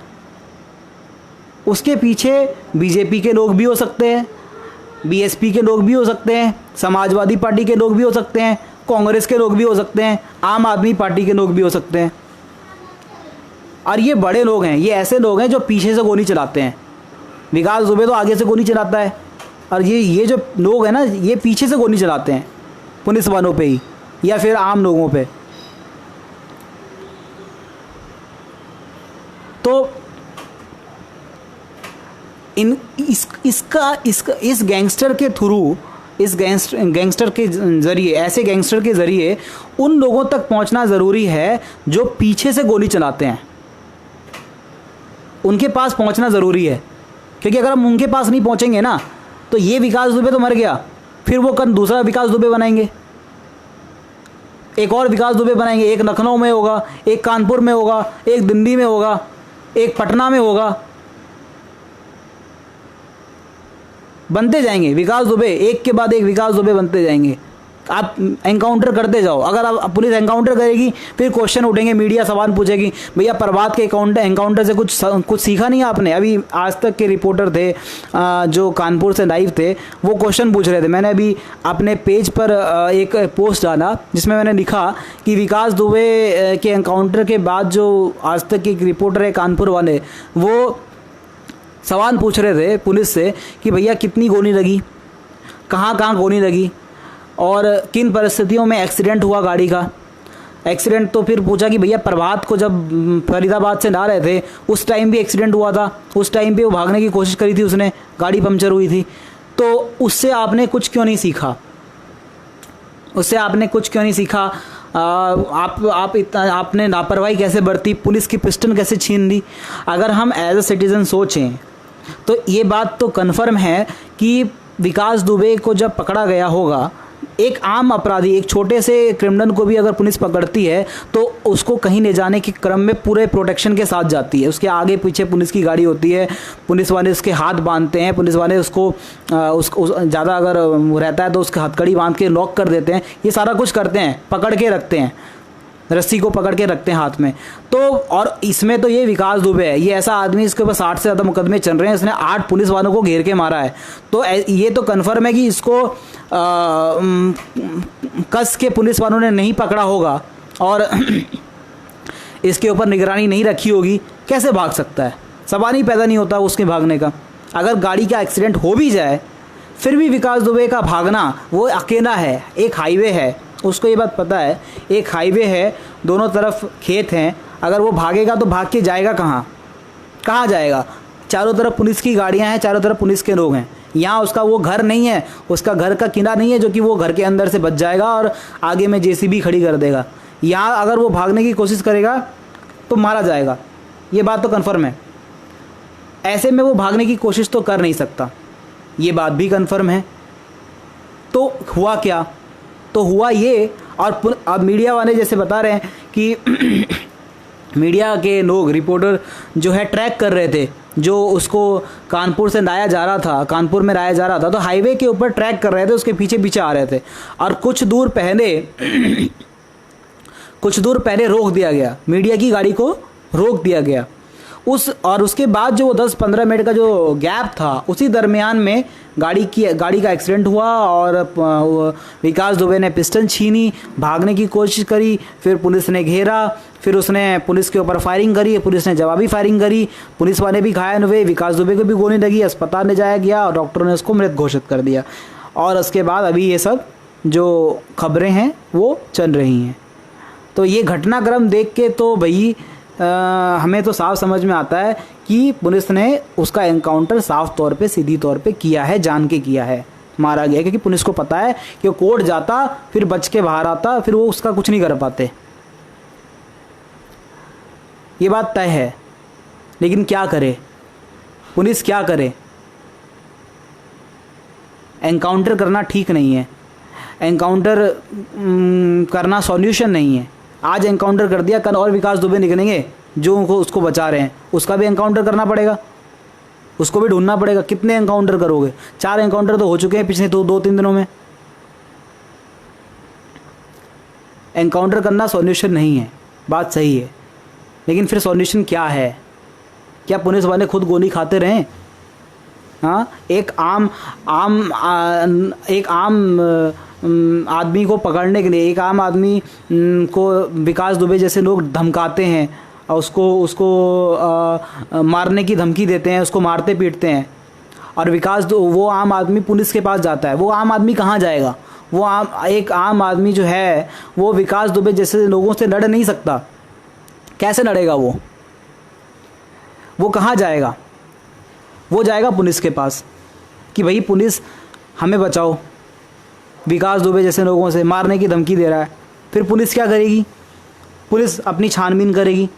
उसके पीछे बीजेपी के लोग भी हो सकते हैं, बीएसपी के लोग भी हो सकते हैं, समाजवादी पार्टी के लोग भी हो सकते हैं, कांग्रेस के लोग भी हो सकते हैं, आम आदमी पार्टी के लोग भी हो सकते हैं। और ये बड़े लोग हैं, ये ऐसे लोग हैं जो पीछे से गोली चलाते हैं। विकास दुबे तो आगे से गोली चलाता है, और ये जो लोग हैं ना, ये पीछे से गोली चलाते हैं पुलिस वालों पे ही या फिर आम लोगों पे। तो इस गैंगस्टर के थ्रू, इस गैंगस्टर के ज़रिए, ऐसे गैंगस्टर के ज़रिए उन लोगों तक पहुंचना ज़रूरी है जो पीछे से गोली चलाते हैं, उनके पास पहुंचना ज़रूरी है। क्योंकि अगर हम उनके पास नहीं पहुंचेंगे ना, तो ये विकास दुबे तो मर गया, फिर वो कल दूसरा विकास दुबे बनाएंगे, एक और विकास दुबे बनाएंगे, एक लखनऊ में होगा, एक कानपुर में होगा, एक दिल्ली में होगा, एक पटना में होगा, बनते जाएंगे विकास दुबे, एक के बाद एक विकास दुबे बनते जाएंगे। आप एनकाउंटर करते जाओ, अगर आप पुलिस एनकाउंटर करेगी फिर क्वेश्चन उठेंगे, मीडिया सवाल पूछेगी, भैया प्रभात के एनकाउंटर से कुछ सीखा नहीं आपने। अभी आज तक के रिपोर्टर थे जो कानपुर से लाइव थे, वो क्वेश्चन पूछ रहे थे। मैंने अभी अपने पेज पर एक पोस्ट डाला जिसमें मैंने लिखा कि विकास दुबे के एनकाउंटर के बाद जो आज तक के एक रिपोर्टर है कानपुर वाले, वो सवाल पूछ रहे थे पुलिस से कि भैया कितनी गोली लगी, कहाँ कहाँ गोली लगी और किन परिस्थितियों में एक्सीडेंट हुआ गाड़ी का। एक्सीडेंट तो फिर पूछा कि भैया प्रभात को जब फरीदाबाद से ला रहे थे उस टाइम भी एक्सीडेंट हुआ था, उस टाइम पे वो भागने की कोशिश करी थी उसने, गाड़ी पंचर हुई थी, तो उससे आपने कुछ क्यों नहीं सीखा, उससे आपने कुछ क्यों नहीं सीखा। आपने लापरवाही कैसे बरती, पुलिस की पिस्टल कैसे छीन ली। अगर हम एज अ सिटीज़न सोचें तो ये बात तो कन्फर्म है कि विकास दुबे को जब पकड़ा गया होगा, एक आम अपराधी, एक छोटे से क्रिमिनल को भी अगर पुलिस पकड़ती है तो उसको कहीं ले जाने के क्रम में पूरे प्रोटेक्शन के साथ जाती है। उसके आगे पीछे पुलिस की गाड़ी होती है, पुलिस वाले उसके हाथ बांधते हैं, पुलिस वाले उसको ज़्यादा अगर रहता है तो उसके हथकड़ी बांध के लॉक कर देते हैं, ये सारा कुछ करते हैं, पकड़ के रखते हैं, रस्सी को पकड़ के रखते हैं हाथ में। तो और इसमें तो ये विकास दुबे है, ये ऐसा आदमी, इसके ऊपर 60 से ज़्यादा मुकदमे चल रहे हैं, इसने 8 पुलिस वालों को घेर के मारा है। तो ये तो कन्फर्म है कि इसको कस के पुलिस वालों ने नहीं पकड़ा होगा और इसके ऊपर निगरानी नहीं रखी होगी, कैसे भाग सकता है, सवाल ही पैदा नहीं होता उसके भागने का। अगर गाड़ी का एक्सीडेंट हो भी जाए फिर भी विकास दुबे का भागना, वो अकेला है, एक हाईवे है, उसको ये बात पता है, एक हाईवे है, दोनों तरफ खेत हैं, अगर वो भागेगा तो भाग के जाएगा कहाँ, कहाँ जाएगा? चारों तरफ पुलिस की गाड़ियां हैं, चारों तरफ पुलिस के लोग हैं। यहाँ उसका वो घर नहीं है, उसका घर का किला नहीं है जो कि वो घर के अंदर से बच जाएगा और आगे में जेसीबी खड़ी कर देगा। यहाँ अगर वो भागने की कोशिश करेगा तो मारा जाएगा, ये बात तो कन्फर्म है। ऐसे में वो भागने की कोशिश तो कर नहीं सकता, ये बात भी कन्फर्म है। तो हुआ क्या? तो हुआ ये, और अब मीडिया वाले जैसे बता रहे हैं कि मीडिया के लोग, रिपोर्टर जो है ट्रैक कर रहे थे, जो उसको कानपुर से लाया जा रहा था, कानपुर में लाया जा रहा था, तो हाईवे के ऊपर ट्रैक कर रहे थे, उसके पीछे पीछे आ रहे थे और कुछ दूर पहले रोक दिया गया, मीडिया की गाड़ी को रोक दिया गया। उसके बाद जो 10-15 मिनट का जो गैप था, उसी दरमियान में गाड़ी का एक्सीडेंट हुआ और विकास दुबे ने पिस्टल छीनी, भागने की कोशिश करी, फिर पुलिस ने घेरा, फिर उसने पुलिस के ऊपर फायरिंग करी, पुलिस ने जवाबी फायरिंग करी, पुलिस वाले भी घायल हुए, विकास दुबे को भी गोली लगी, अस्पताल ले जाया गया और डॉक्टरों ने उसको मृत घोषित कर दिया। और उसके बाद अभी ये सब जो खबरें हैं वो चल रही हैं। तो ये घटनाक्रम देख के तो भाई हमें तो साफ समझ में आता है कि पुलिस ने उसका एनकाउंटर साफ तौर पे, सीधी तौर पे किया है, जान के किया है, मारा गया, क्योंकि पुलिस को पता है कि वो कोर्ट जाता, फिर बच के बाहर आता, फिर वो उसका कुछ नहीं कर पाते, ये बात तय है। लेकिन क्या करे पुलिस, क्या करे? एनकाउंटर करना ठीक नहीं है, एनकाउंटर करना सॉल्यूशन नहीं है। आज एनकाउंटर कर दिया, कल और विकास दुबे निकलेंगे जो उसको बचा रहे हैं, उसका भी एनकाउंटर करना पड़ेगा, उसको भी ढूंढना पड़ेगा। कितने एनकाउंटर करोगे? 4 एनकाउंटर तो हो चुके हैं पिछले 2-3 दिनों में। एनकाउंटर करना सॉल्यूशन नहीं है, बात सही है, लेकिन फिर सॉल्यूशन क्या है? क्या पुलिस वाले खुद गोली खाते रहें? हाँ, एक आम आदमी को पकड़ने के लिए, एक आम आदमी को विकास दुबे जैसे लोग धमकाते हैं और उसको मारने की धमकी देते हैं, उसको मारते पीटते हैं, और वो आम आदमी पुलिस के पास जाता है। वो आम आदमी कहाँ जाएगा? एक आम आदमी जो है वो विकास दुबे जैसे लोगों से लड़ नहीं सकता। कैसे लड़ेगा वो कहाँ जाएगा? वो जाएगा पुलिस के पास कि भाई पुलिस हमें बचाओ, विकास दुबे जैसे लोगों से मारने की धमकी दे रहा है। फिर पुलिस क्या करेगी? पुलिस अपनी छानबीन करेगी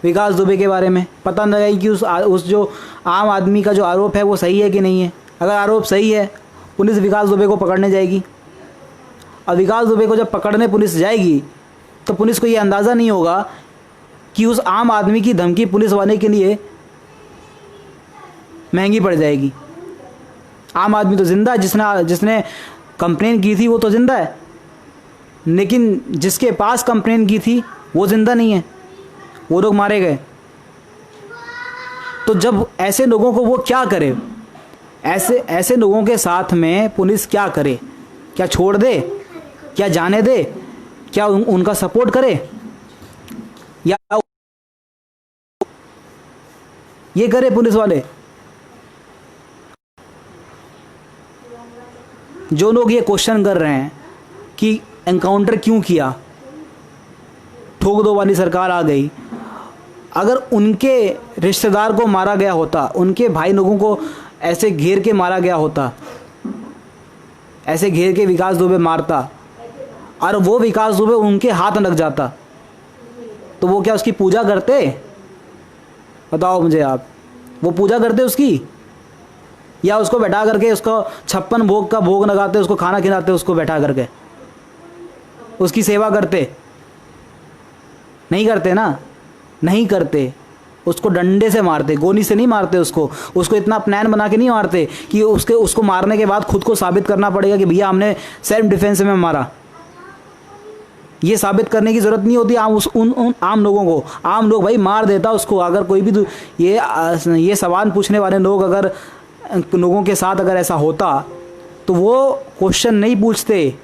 विकास दुबे के बारे में, पता न लगेगी कि उस जो आम आदमी का जो आरोप है वो सही है कि नहीं है। अगर आरोप सही है, पुलिस विकास दुबे को पकड़ने जाएगी, और विकास दुबे को जब पकड़ने पुलिस जाएगी तो पुलिस को ये अंदाज़ा नहीं होगा कि उस आम आदमी की धमकी पुलिस वाले के लिए महंगी पड़ जाएगी। आम आदमी तो जिंदा है, जिसने कंप्लेन की थी वो तो जिंदा है, लेकिन जिसके पास कंप्लेन की थी वो जिंदा नहीं है, वो लोग मारे गए। तो जब ऐसे लोगों को वो क्या करे? ऐसे लोगों के साथ में पुलिस क्या करे? क्या छोड़ दे? क्या जाने दे? क्या उनका सपोर्ट करे? या ये करे पुलिस वाले? जो लोग ये क्वेश्चन कर रहे हैं कि एनकाउंटर क्यों किया, ठोक दो वाली सरकार आ गई, अगर उनके रिश्तेदार को मारा गया होता, उनके भाई लोगों को ऐसे घेर के मारा गया होता, ऐसे घेर के विकास दुबे मारता और वो विकास दुबे उनके हाथ लग जाता, तो वो क्या उसकी पूजा करते? बताओ मुझे आप, वो पूजा करते उसकी? या उसको बैठा करके उसको 56 भोग का भोग लगाते, उसको खाना खिलाते, उसको बैठा करके उसकी सेवा करते? नहीं करते ना, नहीं करते। उसको डंडे से मारते, गोली से नहीं मारते। उसको इतना प्लान बना के नहीं मारते कि उसको मारने के बाद खुद को साबित करना पड़ेगा कि भैया हमने सेल्फ डिफेंस में मारा। ये साबित करने की ज़रूरत नहीं होती उन आम लोगों को। आम लोग भाई मार देता उसको। अगर कोई भी ये सवाल पूछने वाले लोग अगर लोगों के साथ अगर ऐसा होता तो वो क्वेश्चन नहीं पूछते,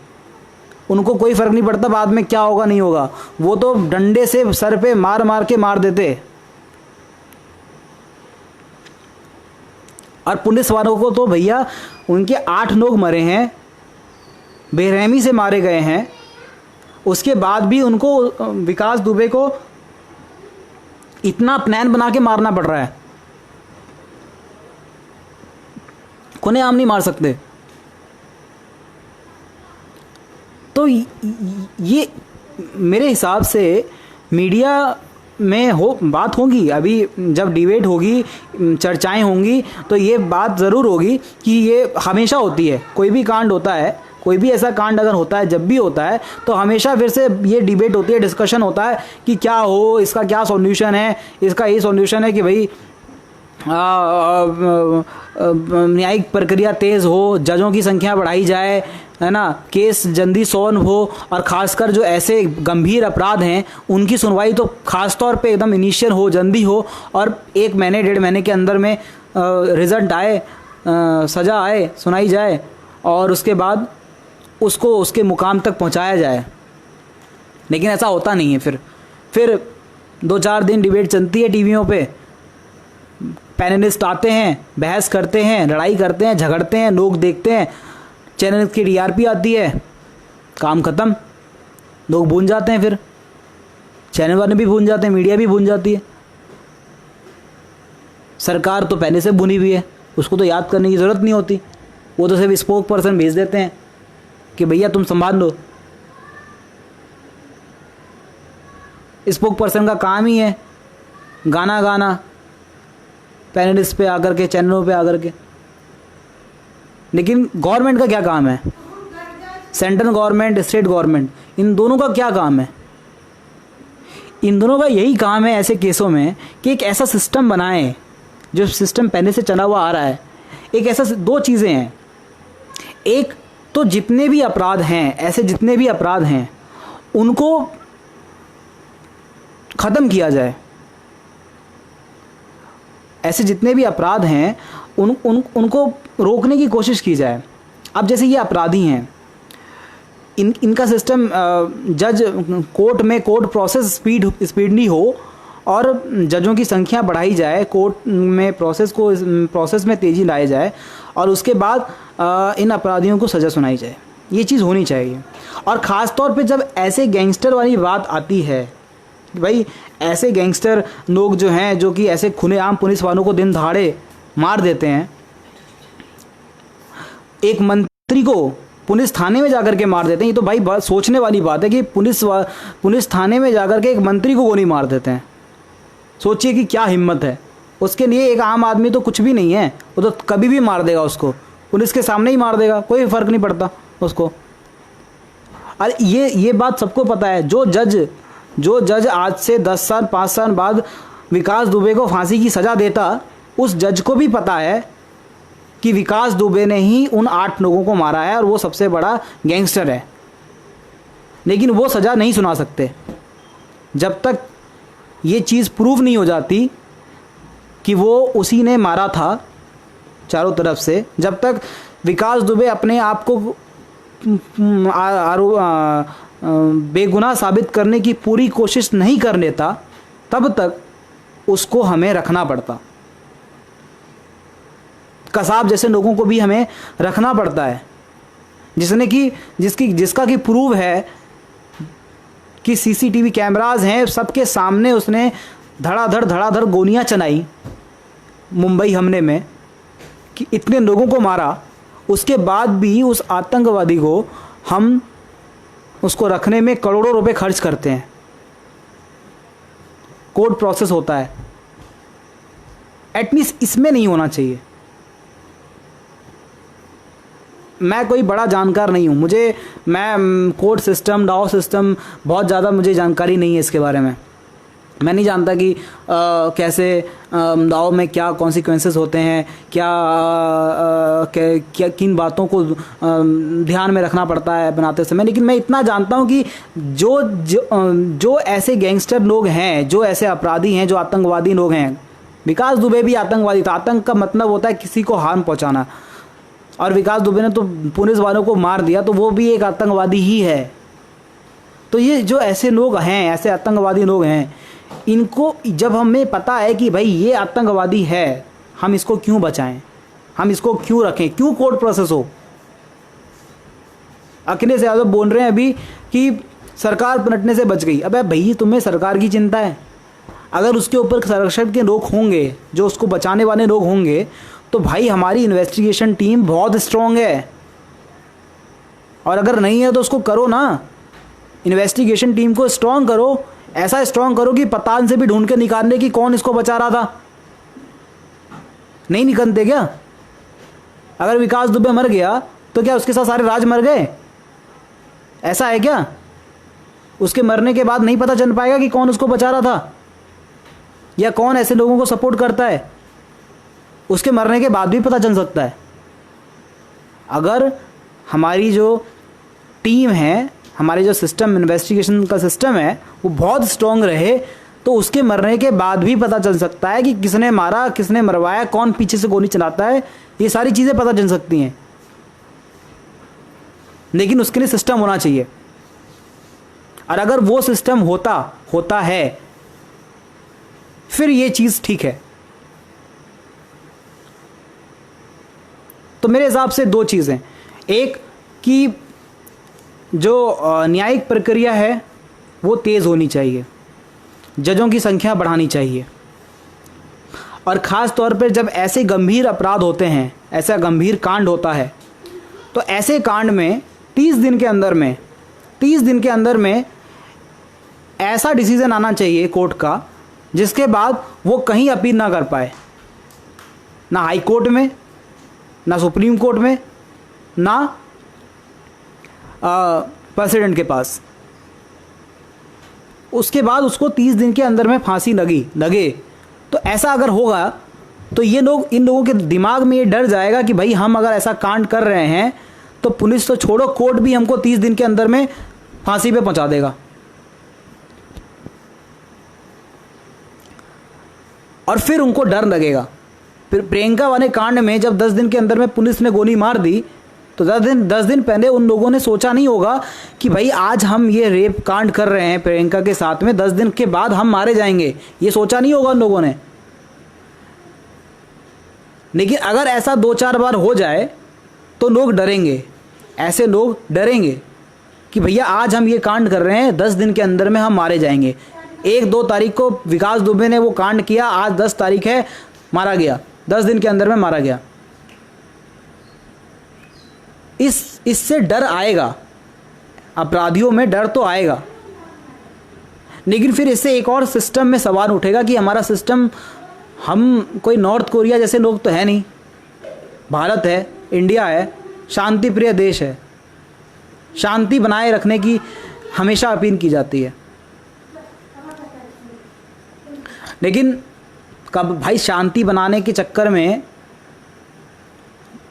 उनको कोई फ़र्क नहीं पड़ता बाद में क्या होगा नहीं होगा, वो तो डंडे से सर पे मार मार के मार देते। और पुलिस वालों को तो भैया उनके 8 लोग मरे हैं, बेरहमी से मारे गए हैं, उसके बाद भी उनको विकास दुबे को इतना प्लान बना के मारना पड़ रहा है, खुलेआम नहीं मार सकते। तो ये मेरे हिसाब से मीडिया में बात होगी, अभी जब डिबेट होगी, चर्चाएं होंगी, तो ये बात ज़रूर होगी कि ये हमेशा होती है, कोई भी कांड होता है, कोई भी ऐसा कांड अगर होता है, जब भी होता है तो हमेशा फिर से ये डिबेट होती है, डिस्कशन होता है कि क्या हो, इसका क्या सॉल्यूशन है। इसका ये सॉल्यूशन है कि भाई न्यायिक प्रक्रिया तेज़ हो, जजों की संख्या बढ़ाई जाए, है ना, केस जल्दी सॉल्व हो, और ख़ासकर जो ऐसे गंभीर अपराध हैं उनकी सुनवाई तो ख़ास तौर पे एकदम इनिशियल हो, जल्दी हो, और 1 महीने 1.5 महीने के अंदर में रिजल्ट आए, सज़ा आए, सुनाई जाए, और उसके बाद उसको उसके मुकाम तक पहुंचाया जाए। लेकिन ऐसा होता नहीं है। फिर 2-4 दिन डिबेट चलती है टीवियों पे, पैनलिस्ट आते हैं, बहस करते हैं, लड़ाई करते हैं, झगड़ते हैं, लोग देखते हैं, चैनल की टीआरपी आती है, काम ख़त्म, लोग भूल जाते हैं, फिर चैनल वाले भी भूल जाते हैं, मीडिया भी भूल जाती है। सरकार तो पहले से भुनी हुई है, उसको तो याद करने की ज़रूरत नहीं होती, वो तो सिर्फ स्पोक पर्सन भेज देते हैं कि भैया तुम संभाल लो। स्पोक पर्सन का काम ही है गाना गाना, पैनलिस्ट पे आकर के, चैनलों पे आकर के। लेकिन गवर्नमेंट का क्या काम है, सेंट्रल गवर्नमेंट, स्टेट गवर्नमेंट, इन दोनों का क्या काम है? इन दोनों का यही काम है ऐसे केसों में कि एक ऐसा सिस्टम बनाएं जो सिस्टम पहले से चला हुआ आ रहा है। एक ऐसा, 2 चीज़ें हैं, एक तो जितने भी अपराध हैं, ऐसे जितने भी अपराध हैं उनको ख़त्म किया जाए। ऐसे जितने भी अपराध हैं उनको रोकने की कोशिश की जाए। अब जैसे ये अपराधी हैं, इनका सिस्टम, जज कोर्ट में, कोर्ट प्रोसेस स्पीडली हो और जजों की संख्या बढ़ाई जाए, कोर्ट में प्रोसेस में तेज़ी लाई जाए, और उसके बाद इन अपराधियों को सज़ा सुनाई जाए। ये चीज़ होनी चाहिए। और ख़ास तौर पे जब ऐसे गैंगस्टर वाली बात आती है, भाई ऐसे गैंगस्टर लोग जो हैं, जो कि ऐसे खुलेआम पुलिस वालों को दिन दहाड़े मार देते हैं, एक मंत्री को पुलिस थाने में जाकर के मार देते हैं, ये तो भाई बात सोचने वाली बात है कि पुलिस थाने में जाकर के एक मंत्री को गोली मार देते हैं। सोचिए कि क्या हिम्मत है। उसके लिए एक आम आदमी तो कुछ भी नहीं है, वो तो कभी भी मार देगा उसको, पुलिस के सामने ही मार देगा, कोई फ़र्क नहीं पड़ता उसको। अरे ये बात सबको पता है। जो जज आज से 10 साल 5 साल बाद विकास दुबे को फांसी की सज़ा देता, उस जज को भी पता है कि विकास दुबे ने ही उन 8 लोगों को मारा है और वो सबसे बड़ा गैंगस्टर है। लेकिन वो सज़ा नहीं सुना सकते जब तक ये चीज़ प्रूव नहीं हो जाती कि वो उसी ने मारा था चारों तरफ से। जब तक विकास दुबे अपने आप को बेगुनाह साबित करने की पूरी कोशिश नहीं कर लेता, तब तक उसको हमें रखना पड़ता। कसाब जैसे लोगों को भी हमें रखना पड़ता है, जिसका कि प्रूव है कि सीसीटीवी कैमरास हैं, सबके सामने उसने धड़ाधड़ गोलियां चलाई मुंबई हमले में, कि इतने लोगों को मारा। उसके बाद भी उस आतंकवादी को हम उसको रखने में करोड़ों रुपए खर्च करते हैं। कोर्ट प्रोसेस होता है, एटलीस्ट इसमें नहीं होना चाहिए। मैं कोई बड़ा जानकार नहीं हूँ, मैं कोर्ट सिस्टम, दाव सिस्टम बहुत ज़्यादा मुझे जानकारी नहीं है इसके बारे में। मैं नहीं जानता कि कैसे दाव में क्या कॉन्सिक्वेंसेस होते हैं, क्या किन बातों को ध्यान में रखना पड़ता है बनाते समय। लेकिन मैं इतना जानता हूँ कि जो ऐसे गैंगस्टर लोग हैं, जो ऐसे अपराधी हैं, जो आतंकवादी लोग हैं, विकास दुबे भी आतंकवादी था। आतंक का मतलब होता है किसी को हार्म पहुँचाना, और विकास दुबे ने तो पुलिस वालों को मार दिया, तो वो भी एक आतंकवादी ही है। तो ये जो ऐसे लोग हैं, ऐसे आतंकवादी लोग हैं, इनको जब हमें पता है कि भाई ये आतंकवादी है, हम इसको क्यों बचाएं, हम इसको क्यों रखें, क्यों कोर्ट प्रोसेस हो। अखिलेश यादव बोल रहे हैं अभी कि सरकार पलटने से बच गई। अबे भाई तुम्हें सरकार की चिंता है, अगर उसके ऊपर संरक्षण के लोग होंगे, जो उसको बचाने वाले लोग होंगे, तो भाई हमारी इन्वेस्टिगेशन टीम बहुत स्ट्रॉन्ग है। और अगर नहीं है तो उसको करो ना, इन्वेस्टिगेशन टीम को स्ट्रॉन्ग करो, ऐसा स्ट्रॉन्ग करो कि पतान से भी ढूंढ के निकालने की कौन इसको बचा रहा था। नहीं निकलते क्या? अगर विकास दुबे मर गया तो क्या उसके साथ सारे राज मर गए? ऐसा है क्या? उसके मरने के बाद नहीं पता चल पाएगा कि कौन उसको बचा रहा था या कौन ऐसे लोगों को सपोर्ट करता है? उसके मरने के बाद भी पता चल सकता है। अगर हमारी जो टीम है, हमारे जो सिस्टम, इन्वेस्टिगेशन का सिस्टम है, वो बहुत स्ट्रॉन्ग रहे तो उसके मरने के बाद भी पता चल सकता है कि किसने मारा, किसने मरवाया, कौन पीछे से गोली चलाता है, ये सारी चीज़ें पता चल सकती हैं। लेकिन उसके लिए सिस्टम होना चाहिए। और अगर वो सिस्टम होता है फिर ये चीज़ ठीक है। तो मेरे हिसाब से दो चीज़ें, एक कि जो न्यायिक प्रक्रिया है वो तेज़ होनी चाहिए, जजों की संख्या बढ़ानी चाहिए, और ख़ास तौर पर जब ऐसे गंभीर अपराध होते हैं, ऐसा गंभीर कांड होता है, तो ऐसे कांड में 30 दिन के अंदर में ऐसा डिसीजन आना चाहिए कोर्ट का जिसके बाद वो कहीं अपील ना कर पाए, ना हाई कोर्ट में, ना सुप्रीम कोर्ट में, ना प्रेसिडेंट के पास। उसके बाद उसको 30 दिन के अंदर में फांसी लगे। तो ऐसा अगर होगा तो इन लोगों के दिमाग में ये डर जाएगा कि भाई हम अगर ऐसा कांड कर रहे हैं तो पुलिस तो छोड़ो, कोर्ट भी हमको 30 दिन के अंदर में फांसी पे पहुंचा देगा। और फिर उनको डर लगेगा। फिर प्रियंका वाले कांड में जब 10 दिन के अंदर में पुलिस ने गोली मार दी तो 10 दिन पहले उन लोगों ने सोचा नहीं होगा कि भाई आज हम ये रेप कांड कर रहे हैं प्रियंका के साथ में, 10 दिन के बाद हम मारे जाएंगे, ये सोचा नहीं होगा उन लोगों ने। लेकिन अगर ऐसा 2-4 बार हो जाए तो लोग डरेंगे, ऐसे लोग डरेंगे कि भैया आज हम ये कांड कर रहे हैं, 10 दिन के अंदर में हम मारे जाएंगे। 1-2 तारीख को विकास दुबे ने वो कांड किया, आज 10 तारीख है, मारा गया, 10 दिन के अंदर में मारा गया। इससे डर आएगा, अपराधियों में डर तो आएगा। लेकिन फिर इससे एक और सिस्टम में सवाल उठेगा कि हमारा सिस्टम, हम कोई नॉर्थ कोरिया जैसे लोग तो है नहीं, भारत है, इंडिया है, शांति प्रिय देश है, शांति बनाए रखने की हमेशा अपील की जाती है। लेकिन कब भाई शांति बनाने के चक्कर में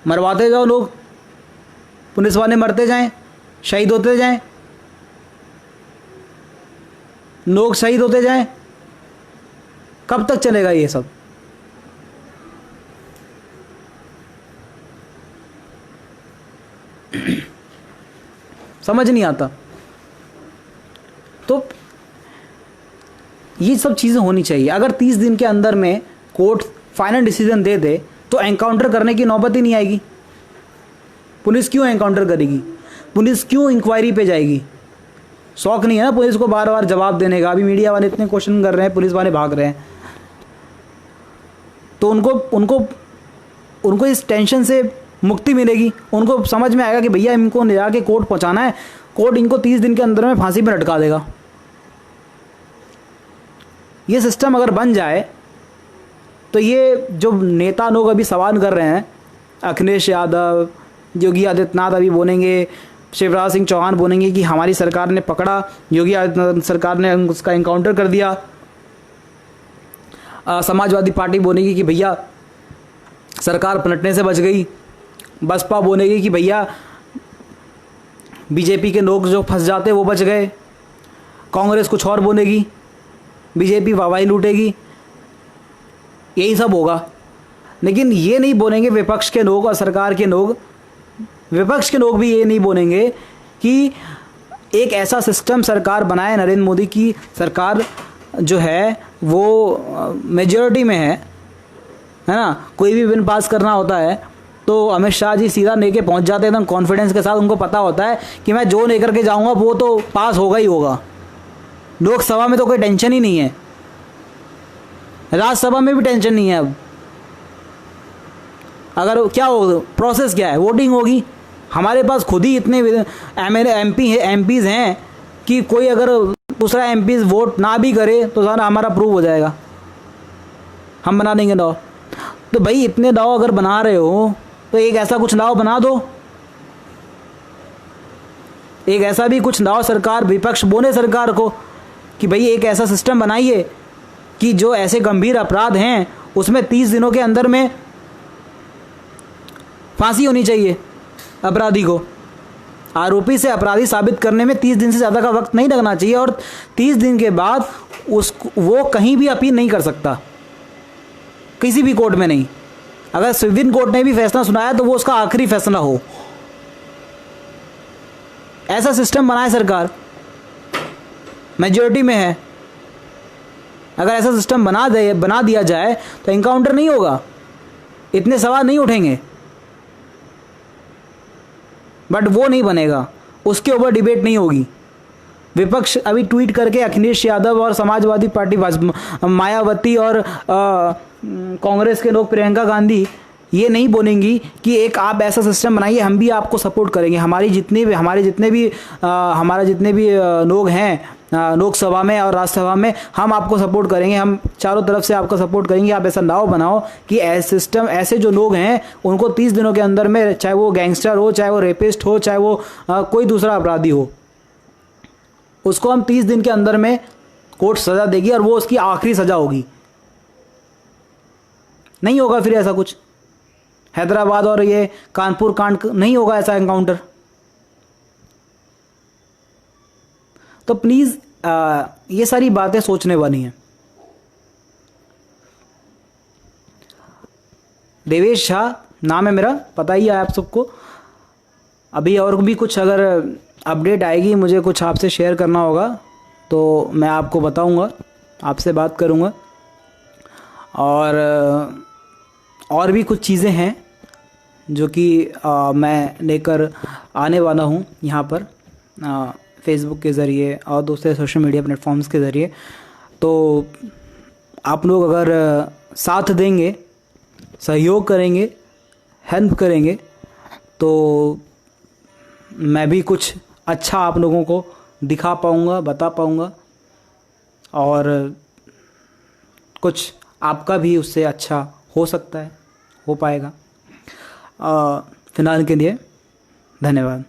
मरवाते जाओ लोग, पुलिस वाले मरते जाएं, शहीद होते जाएं, लोग शहीद होते जाएं, कब तक चलेगा ये सब? समझ नहीं आता। तो ये सब चीज़ें होनी चाहिए। अगर 30 दिन के अंदर में कोर्ट फाइनल डिसीजन दे दे तो एनकाउंटर करने की नौबत ही नहीं आएगी। पुलिस क्यों एनकाउंटर करेगी? पुलिस क्यों इंक्वायरी पे जाएगी? शौक नहीं है ना पुलिस को बार बार जवाब देने का। अभी मीडिया वाले इतने क्वेश्चन कर रहे हैं, पुलिस वाले भाग रहे हैं, तो उनको इस टेंशन से मुक्ति मिलेगी। उनको समझ में आएगा कि भैया इनको ले जाके कोर्ट पहुंचाना है, कोर्ट इनको 30 दिन के अंदर में फांसी पे लटका देगा। ये सिस्टम अगर बन जाए तो ये जो नेता लोग अभी सवाल कर रहे हैं, अखिलेश यादव, योगी आदित्यनाथ अभी बोलेंगे, शिवराज सिंह चौहान बोलेंगे कि हमारी सरकार ने पकड़ा, योगी आदित्यनाथ सरकार ने उसका इनकाउंटर कर दिया, समाजवादी पार्टी बोलेगी कि भैया सरकार पलटने से बच गई, बसपा बोलेगी कि भैया बीजेपी के लोग जो फंस जाते वो बच गए, कांग्रेस कुछ और बोलेगी, बीजेपी वाहवाही लूटेगी, यही सब होगा। लेकिन ये नहीं बोलेंगे विपक्ष के लोग और सरकार के लोग, विपक्ष के लोग भी ये नहीं बोलेंगे कि एक ऐसा सिस्टम सरकार बनाए, नरेंद्र मोदी की सरकार जो है वो मेजॉरिटी में है ना। कोई भी बिल पास करना होता है तो अमित शाह जी सीधा लेके पहुंच जाते हैं एकदम कॉन्फिडेंस के साथ। उनको पता होता है कि मैं जो लेकर के जाऊंगा वो तो पास होगा ही होगा। लोकसभा में तो कोई टेंशन ही नहीं है। राज्यसभा में भी टेंशन नहीं है अब। अगर क्या हो, प्रोसेस क्या है, वोटिंग होगी। हमारे पास खुद ही इतने एमपीज हैं कि कोई अगर दूसरा एमपी वोट ना भी करे तो सारा हमारा अप्रूव हो जाएगा, हम बना देंगे दाव। तो भाई इतने दाव अगर बना रहे हो तो एक ऐसा कुछ दाव बना दो, एक ऐसा भी कुछ दाव सरकार, विपक्ष बोले सरकार को कि भाई एक ऐसा सिस्टम बनाइए कि जो ऐसे गंभीर अपराध हैं उसमें 30 दिनों के अंदर में फांसी होनी चाहिए अपराधी को। आरोपी से अपराधी साबित करने में 30 दिन से ज़्यादा का वक्त नहीं लगना चाहिए, और 30 दिन के बाद वो कहीं भी अपील नहीं कर सकता, किसी भी कोर्ट में नहीं। अगर सुप्रीम कोर्ट ने भी फैसला सुनाया तो वो उसका आखिरी फैसला हो। ऐसा सिस्टम बनाए सरकार, मेजॉरिटी में है। अगर ऐसा सिस्टम बना दिया जाए तो एनकाउंटर नहीं होगा, इतने सवाल नहीं उठेंगे। बट वो नहीं बनेगा, उसके ऊपर डिबेट नहीं होगी। विपक्ष अभी ट्वीट करके अखिलेश यादव और समाजवादी पार्टी मायावती और कांग्रेस के लोग, प्रियंका गांधी, ये नहीं बोलेंगी कि एक आप ऐसा सिस्टम बनाइए, हम भी आपको सपोर्ट करेंगे। हमारे जितने भी लोग हैं लोकसभा में और राज्यसभा में, हम आपको सपोर्ट करेंगे, हम चारों तरफ से आपका सपोर्ट करेंगे। आप ऐसा लाओ बनाओ कि ऐसे जो लोग हैं उनको 30 दिनों के अंदर में, चाहे वो गैंगस्टर हो, चाहे वो रेपिस्ट हो, चाहे वो कोई दूसरा अपराधी हो, उसको हम 30 दिन के अंदर में कोर्ट सज़ा देगी और वो उसकी आखिरी सज़ा होगी। नहीं होगा फिर ऐसा कुछ, हैदराबाद और ये कानपुर कांड नहीं होगा ऐसा एनकाउंटर। तो प्लीज़ ये सारी बातें सोचने वाली हैं। देवेश शाह नाम है मेरा, पता ही है आप सबको। अभी और भी कुछ अगर अपडेट आएगी, मुझे कुछ आपसे शेयर करना होगा तो मैं आपको बताऊंगा, आपसे बात करूंगा। और भी कुछ चीज़ें हैं जो कि मैं लेकर आने वाला हूं यहाँ पर फेसबुक के ज़रिए और दूसरे सोशल मीडिया प्लेटफॉर्म्स के ज़रिए। तो आप लोग अगर साथ देंगे, सहयोग करेंगे, हेल्प करेंगे, तो मैं भी कुछ अच्छा आप लोगों को दिखा पाऊँगा, बता पाऊँगा, और कुछ आपका भी उससे अच्छा हो सकता है, हो पाएगा। फ़िलहाल के लिए धन्यवाद।